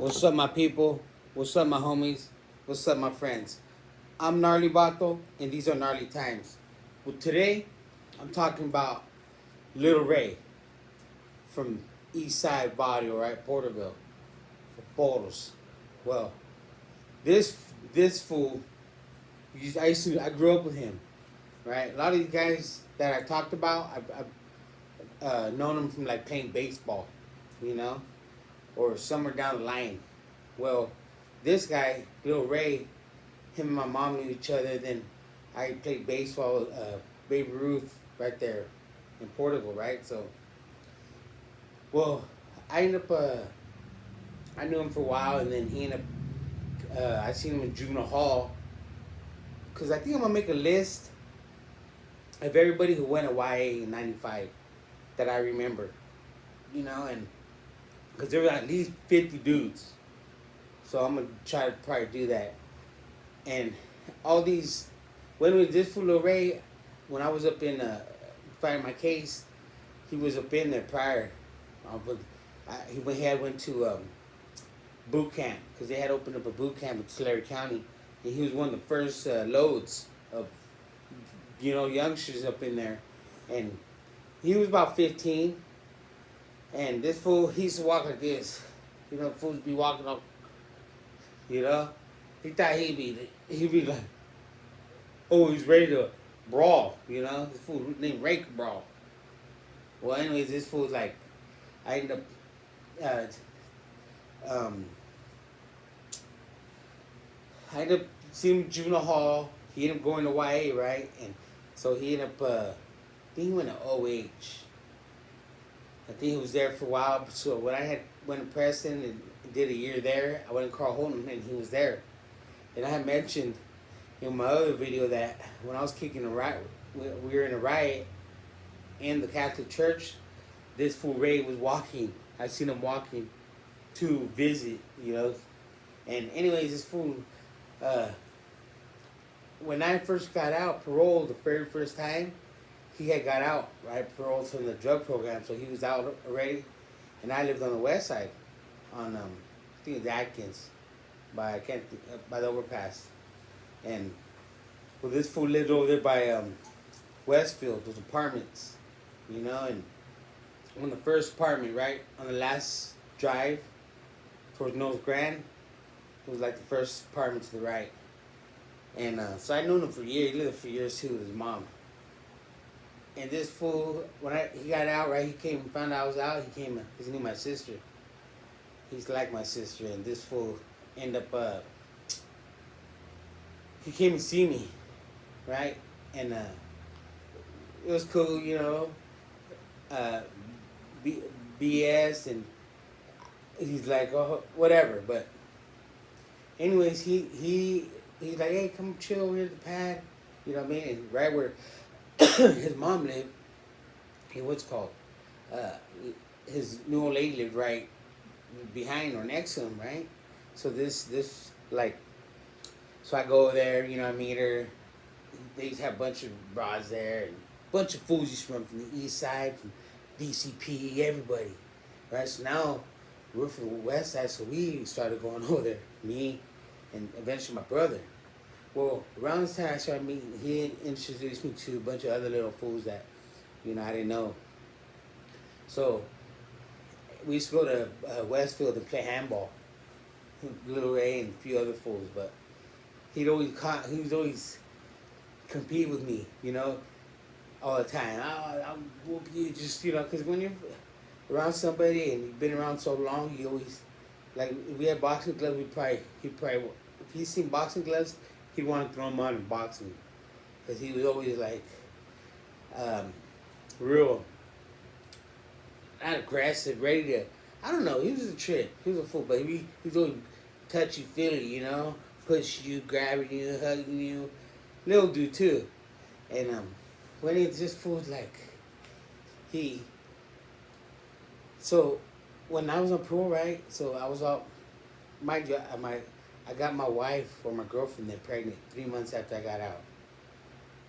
What's up, my people? What's up, my homies? What's up, my friends? I'm Gnarly Vato, and these are Gnarly Times. Well, today, I'm talking about Lil Ray from East Side Barrio, right? Porterville. Bottles. Well, this fool, I grew up with him, right? A lot of these guys that I talked about, I've known them from like playing baseball, you know, or somewhere down the line. Well, this guy, Lil Ray, him and my mom knew each other. Then I played baseball, Babe Ruth, right there in Porterville, right? So, well, I ended up, I knew him for a while, and then he ended up, I seen him in juvenile hall. Because I think I'm going to make a list of everybody who went to YA in 95 that I remember, you know, and because there were at least 50 dudes. So I'm going to try to probably do that. And all these, when we did for Lil Ray, when I was up in fighting my case, he was up in there prior. He had went to boot camp because they had opened up a boot camp in Tulare County, and he was one of the first loads of youngsters up in there, and he was about 15. And this fool, he used to walk like this, fools be walking up, He thought he'd be like, oh, he's ready to brawl, This fool named Rake Brawl. Well, anyways, this fool's like, I ended up seeing him in juvenile hall. He ended up going to YA, right? And so he ended up, I think he went to OH. I think he was there for a while. So when I went to Preston and did a year there, I went to Carl Holton and he was there. And I had mentioned in my other video that when I was kicking a riot, we were in a riot in the Catholic Church. This fool Ray was walking. I seen him walking to visit, And anyways, this fool, when I first got out, paroled the very first time, he had got out, right, paroled from the drug program, so he was out already. And I lived on the west side, on, I think it's Atkins, by the overpass. And well, this fool lived over there by Westfield, those apartments, and on the first apartment, right, on the last drive towards North Grand, it was like the first apartment to the right. And so I known him for years. He lived for years too with his mom. And this fool, when he got out, right, he came and found out I was out. He came because he knew my sister. He's like my sister, and this fool ended up. He came to see me, right, and it was cool, BS, and he's like, oh, whatever. But anyways, he's like, hey, come chill over here at the pad, you know what I mean? And right where his mom lived, his new old lady lived right behind or next to him, right? So so I go over there, I meet her. They used to have a bunch of broads there, and a bunch of fools used to run from the east side, from DCP, everybody, right? So now we're from the west side, so we started going over there, me and eventually my brother. Well, around this time I started meeting, he introduced me to a bunch of other little fools that, I didn't know. So we used to go to Westfield and play handball, Lil Ray and a few other fools, but he was always compete with me, all the time. I'll whoop you, just, because when you're around somebody and you've been around so long, you always, like, if we had boxing gloves, he'd probably, if he's seen boxing gloves, he'd want to throw them on and box me. Because he was always, like, real, not aggressive, ready to, I don't know, he was a trip. He was a fool, but he was always touchy-feely, push you, grabbing you, hugging you. Little dude, too. And when he just fooled, like, so when I was on parole, right, so I was out, I got my wife or my girlfriend there pregnant 3 months after I got out.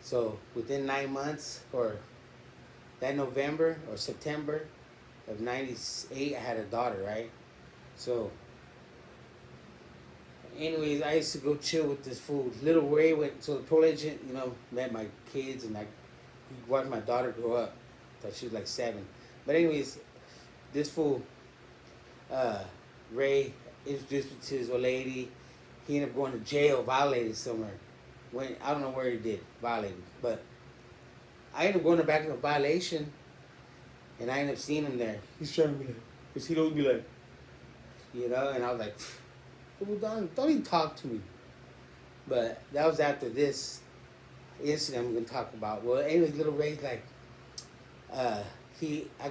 So within 9 months, or that November or September of '98, I had a daughter, right? So Anyways, I used to go chill with this fool. Little Ray went, so the pro agent, met my kids and I watched my daughter grow up. Thought she was like 7. But anyways, this fool, uh, Ray, introduced me to his old lady. He ended up going to jail, violated somewhere. When I don't know where he did, violated. But I ended up going back into violation and I ended up seeing him there. He's trying to be like, because he'd always be like, and I was like, fool, don't even talk to me. But that was after this incident I'm gonna talk about. Well, anyways, Little Ray's like, I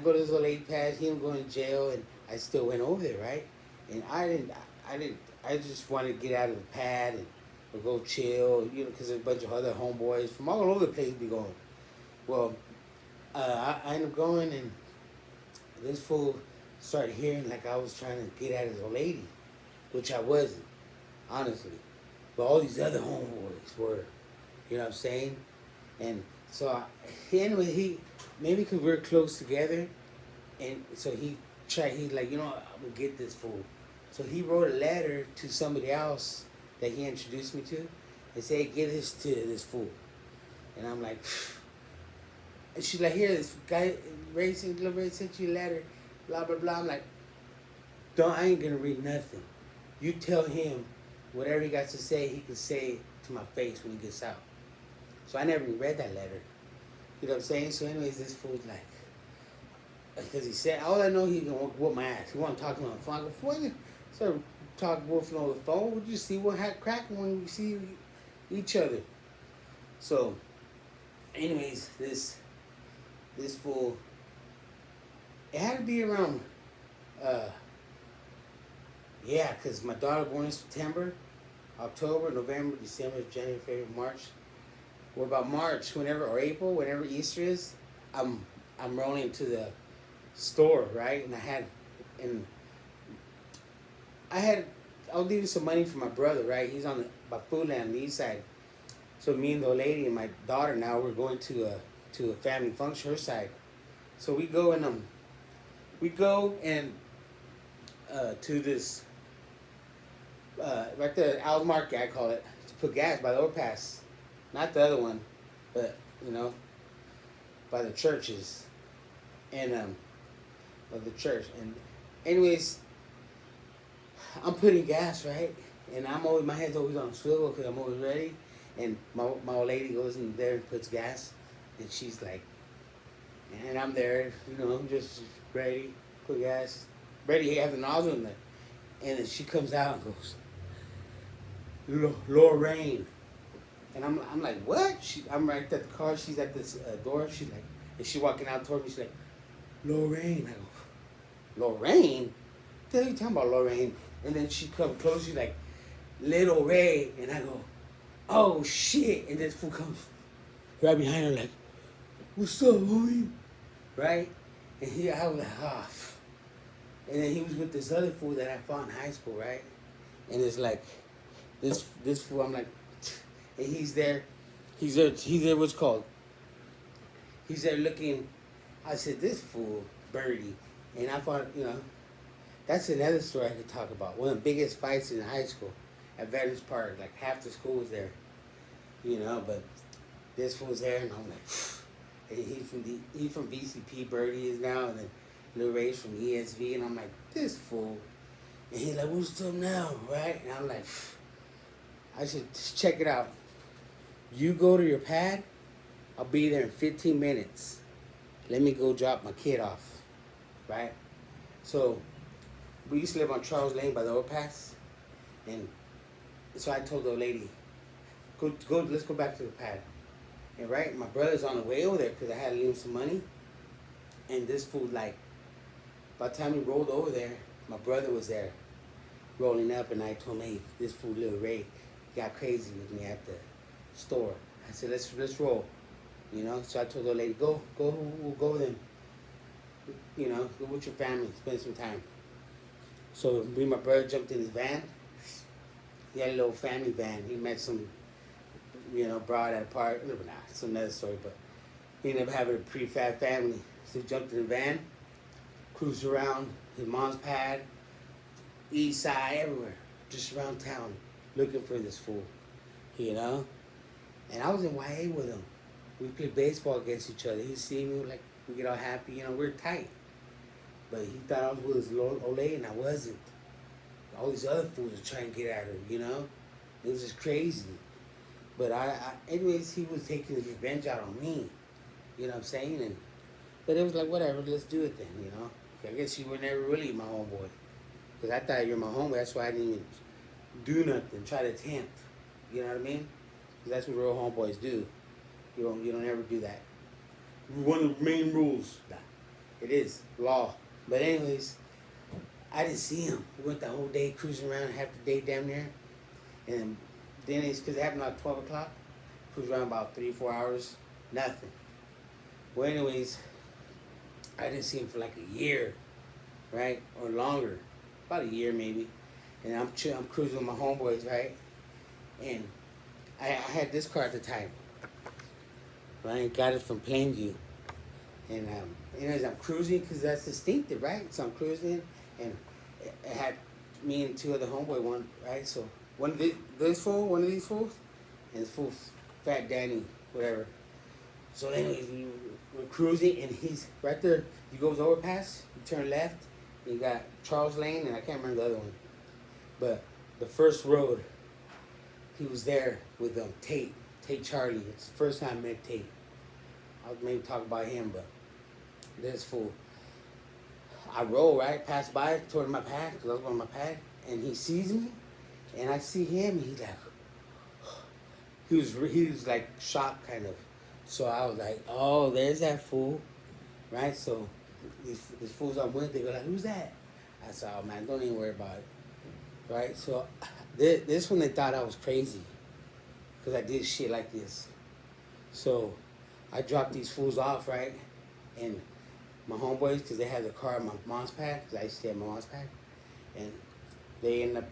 go to his old lady pad. He ended up going to jail, and I still went over there, right? And I just wanted to get out of the pad and or go chill, because there's a bunch of other homeboys from all over the place be going. Well, I ended up going, and this fool started hearing like I was trying to get at his old lady, which I wasn't, honestly. But all these other homeboys were, you know what I'm saying? And so, maybe because we were close together, and so he's like, I'm going to get this fool. So he wrote a letter to somebody else that he introduced me to and said, hey, give this to this fool. And I'm like, and she's like, here, this guy, Little Ray sent you a letter, blah, blah, blah. I'm like, I ain't going to read nothing. You tell him whatever he got to say, he can say it to my face when he gets out. So I never even read that letter. You know what I'm saying? So anyways, this fool's like, because he said, all I know, he's going to whoop my ass. He want to talk to me on the phone. I go, before start talking wolfing on the phone, we'll just see what cracking when we see each other. So, anyways, this fool, it had to be around, because my daughter born in September, October, November, December, January, February, March. Well, about March, or April, whenever Easter is, I'm rolling to the store, right? And I was leaving some money for my brother, right? He's on by Food Land on the east side. So me and the old lady and my daughter now, we're going to a family function, her side. So we go and to this right there, Al's Market, I call it, to put gas by the overpass. Not the other one, but by the churches, and by the church. And anyways, I'm putting gas, right, and my head's always on a swivel because I'm always ready. And my old lady goes in there and puts gas, and she's like, and I'm there, just ready, put gas, ready to have the nozzle in there, and then she comes out and goes, Lil Ray. And I'm like, what? I'm right at the car. She's at this door. She's like, and she walking out toward me. She's like, Lil Ray. I go, Lil Ray? What the hell are you talking about, Lil Ray? And then she comes close. She's like, Little Ray. And I go, oh shit. And this fool comes right behind her like, what's up, homie? Right? And I was like, ah. And then he was with this other fool that I fought in high school, right? And it's like, this fool, I'm like, and he's there, what's called? He's there looking, I said, this fool, Birdie. And I thought, that's another story I could talk about. One of the biggest fights in high school at Veterans Park. Like, half the school was there, but this fool's there, and I'm like, and he from VCP, Birdie is now, and then Lil Ray's from ESV, and I'm like, this fool. And he's like, what's up now, right? And I'm like, I should just check it out. You go to your pad, I'll be there in 15 minutes. Let me go drop my kid off, right? So, we used to live on Charles Lane by the overpass, and so I told the lady, go, let's go back to the pad. And right, my brother's on the way over there because I had to leave him some money, and this fool, like, by the time we rolled over there, my brother was there, rolling up, and I told him, hey, this fool Lil Ray got crazy with me at the store. I said, let's roll, So I told the lady, go, we'll go with him. Go with your family, spend some time. So me and my brother jumped in his van. He had a little family van. He met some, broad at a park. Nah, it's another story, but he ended up having a pretty fat family. So he jumped in the van, cruised around his mom's pad, east side, everywhere, just around town. looking for this fool, you know. And I was in YA with him. We played baseball against each other. He'd see me like we get all happy, you know. We're tight, but he thought I was with his old lady, and I wasn't. All these other fools were trying to get at her, you know. It was just crazy. But anyways, he was taking his revenge out on me. You know what I'm saying? But it was like, whatever, let's do it then, you know. I guess you were never really my homeboy. Because I thought you were my homeboy, that's why I didn't even do nothing, try to attempt. You know what I mean? 'Cause that's what real homeboys do. You don't ever do that. One of the main rules. It is law. But anyways, I didn't see him. We went the whole day cruising around, half the day down there. And then it's because it happened like 12 o'clock. Cruised around about 3-4 hours. Nothing. Well, anyways, I didn't see him for like a year, right? Or longer. About a year maybe. And I'm cruising with my homeboys, right? And I had this car at the time. Right? Got it from Plainview. And anyways, I'm cruising because that's distinctive, right? So I'm cruising, and it had me and two other homeboy, one, right? So one of these fools, and this fool, Fat Danny, whatever. So anyways, we're cruising, and he's right there. He goes overpass, you turn left, and you got Charles Lane, and I can't remember the other one. But the first road, he was there with Tate Charlie. It's the first time I met Tate. I'll maybe talk about him, but this fool. I roll, right, pass by toward my pad, because I was on my pad, and he sees me, and I see him, and he's like, he was like shocked, kind of. So I was like, oh, there's that fool, right? So these fools I'm with, they go like, who's that? I said, oh man, don't even worry about it, right? So this one, they thought I was crazy, because I did shit like this. So I dropped these fools off, right? And my homeboys, because they had the car at my mom's pad, because I used to stay at my mom's pad, and they end up,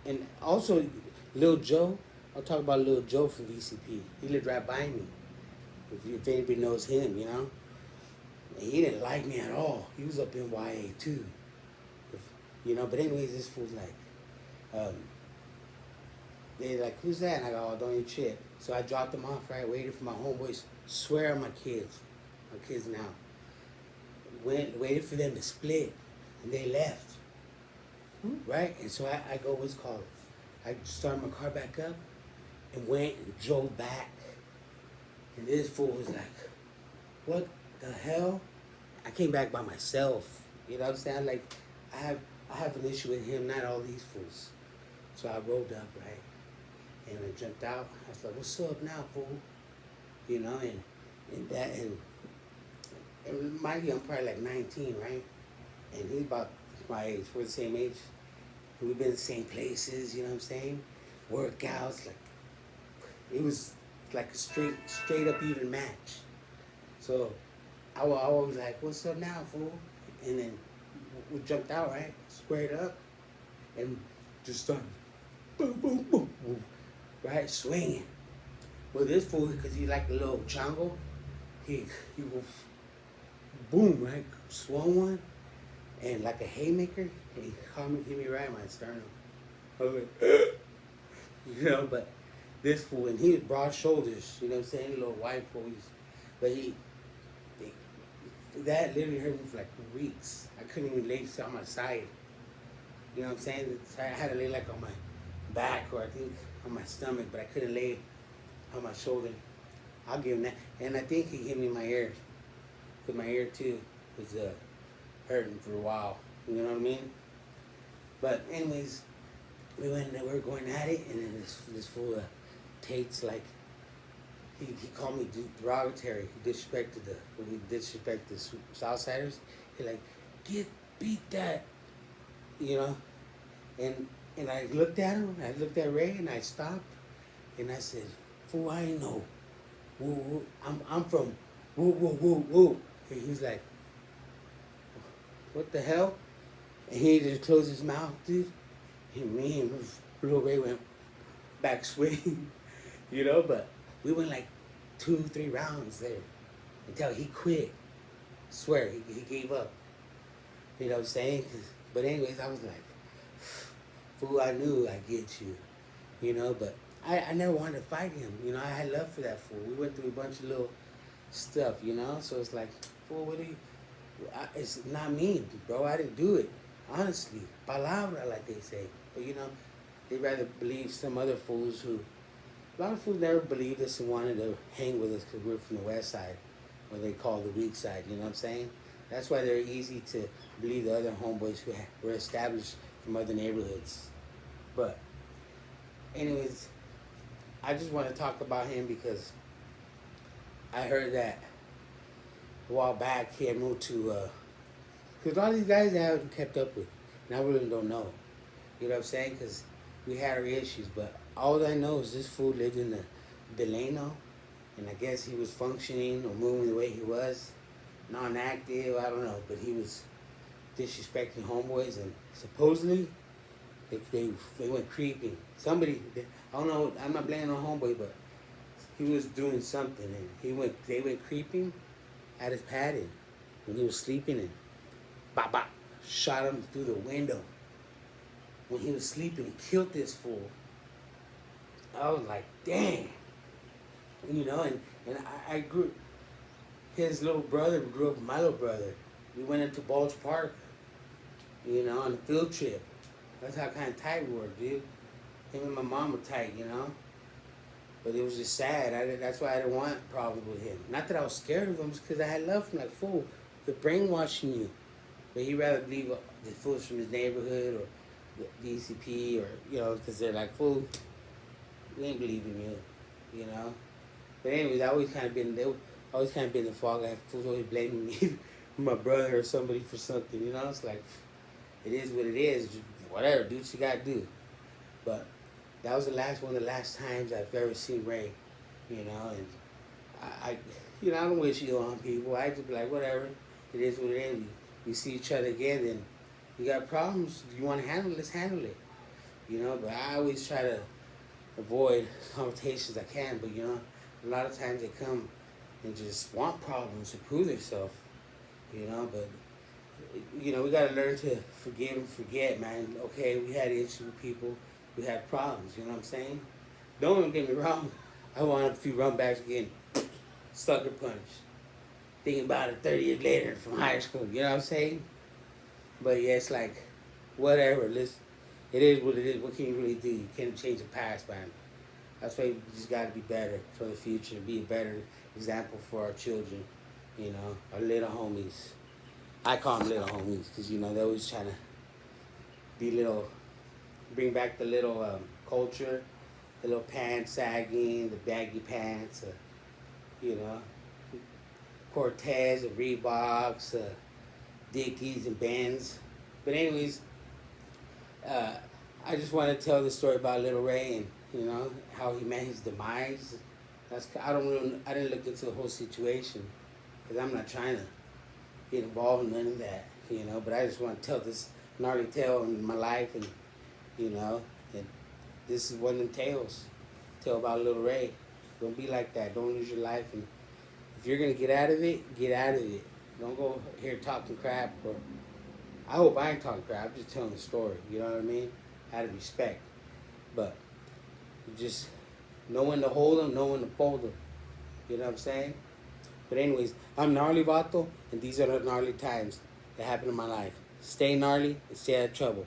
and also Lil Joe, I'll talk about Lil Joe from VCP. He lived right by me, if anybody knows him, you know. And he didn't like me at all. He was up in YA too, you know. But anyways, this fool's like, they like, who's that? And I go, oh, don't eat shit. So I dropped them off, right? Waited for my homeboys. Swear on my kids now. Waited for them to split, and they left. Right? And so I go, what's it called? I started my car back up and went and drove back. And this fool was like, what the hell? I came back by myself. You know what I'm saying? Like, I have an issue with him, not all these fools. So I rolled up, right? And I jumped out. I was like, what's up now, fool? You know, and mind you, I'm probably like 19, right? And he's about my age. We're the same age. We've been in the same places, you know what I'm saying? Workouts, like, it was like a straight up even match. So I was like, what's up now, fool? And then we jumped out, right? Squared up and just started boom, boom, boom, boom, right? Swinging. Well, this fool, because he like a little jungle, he was boom, right? Swung one, and like a haymaker, and he hit me right in my sternum. I was like, you know, but this fool, and he was broad shoulders, you know what I'm saying? Little white fool. But that literally hurt me for like weeks. I couldn't even lay on my side. You know what I'm saying? So I had to lay like on my back, or I think on my stomach, but I couldn't lay on my shoulder. I'll give him that. And I think he hit me in my ear. Because my ear too was hurting for a while. You know what I mean? But anyways, we were going at it, and then this fool Tate's like, he called me derogatory. He disrespected the Southsiders. He like, beat that, you know. And I looked at him. I looked at Ray, and I stopped, and I said, "Fool, I ain't know. Woo, woo. I'm from woo woo woo woo." And he's like, "What the hell?" And he just closed his mouth, dude. And me and Lil Ray went back swing, you know. But we went like 2-3 rounds there until he quit. Swear, he gave up. You know what I'm saying? But anyways, I was like, fool, I knew I'd get you. you know. But I never wanted to fight him, you know. I had love for that fool. We went through a bunch of little stuff, you know. So it's like, fool, what do you? It's not me, bro. I didn't do it, honestly. Palabra, like they say. But you know, they rather believe some other fools who. A lot of fools never believed us and wanted to hang with us because we're from the west side, what they call the weak side. You know what I'm saying? That's why they're easy to believe the other homeboys who were established from other neighborhoods. But, anyways, I just want to talk about him because I heard that a while back he had moved to, because a lot of these guys I haven't kept up with, and I really don't know. You know what I'm saying? Because we had our issues, but all I know is this fool lived in the Delano, and I guess he was functioning or moving the way he was, non-active, I don't know, but he was disrespecting homeboys, and supposedly they went creeping. Somebody, I don't know, I'm not blaming on homeboy, but he was doing something, and they went creeping at his padding when he was sleeping, and bop bop, shot him through the window when he was sleeping and killed this fool. I was like, dang. You know, and I grew, his little brother grew up with my little brother. We went into Bulge Park, you know, on a field trip. That's how kind of tight we were, dude. Him and my mom were tight, you know. But it was just sad. That's why I didn't want problems with him. Not that I was scared of him, just because I had love for him. Like, fool, they're brainwashing you. But he'd rather believe the fools from his neighborhood or the ECP or, you know, because they're like, fool, we ain't believing you, you know. But anyways, I always kind of been the fall guy. Fools always blaming me, my brother or somebody for something, you know. It's like, it is what it is. Just whatever, do what you gotta do. But that was one of the last times I've ever seen Ray, you know. And I you know, I don't wish ill on people. I just be like, whatever, it is what it is. We see each other again, then you got problems. You want to handle it? Let's handle it, you know. But I always try to avoid confrontations I can, but you know, a lot of times they come and just want problems to prove themselves, you know. But you know, we gotta learn to forgive and forget, man. Okay, we had issues with people, we had problems, you know what I'm saying? Don't even get me wrong, I want a few run backs again, sucker punch. Thinking about it 30 years later from high school, you know what I'm saying? But yeah, it's like, whatever, it is what it is. What can you really do? You can't change the past, man. That's why we just got to be better for the future, be a better example for our children, you know, our little homies. I call them little homies because, you know, they're always trying to be little, bring back the little culture, the little pants sagging, the baggy pants, you know, Cortez, the Reeboks, Dickies, and Benz. But anyways, I just want to tell the story about Lil Ray and, you know, how he met his demise. I didn't look into the whole situation because I'm not trying to get involved in none of that, you know. But I just want to tell this gnarly tale in my life, and you know, and this is one of them tales. Tale about Lil Ray. Don't be like that. Don't lose your life, and if you're gonna get out of it, get out of it. Don't go here talking crap. Or I hope I ain't talking crap. I'm just telling the story. You know what I mean? Out of respect, but just know when to hold them, know when to fold them. You know what I'm saying? But anyways, I'm Gnarly Vato, and these are the gnarly times that happen in my life. Stay gnarly and stay out of trouble.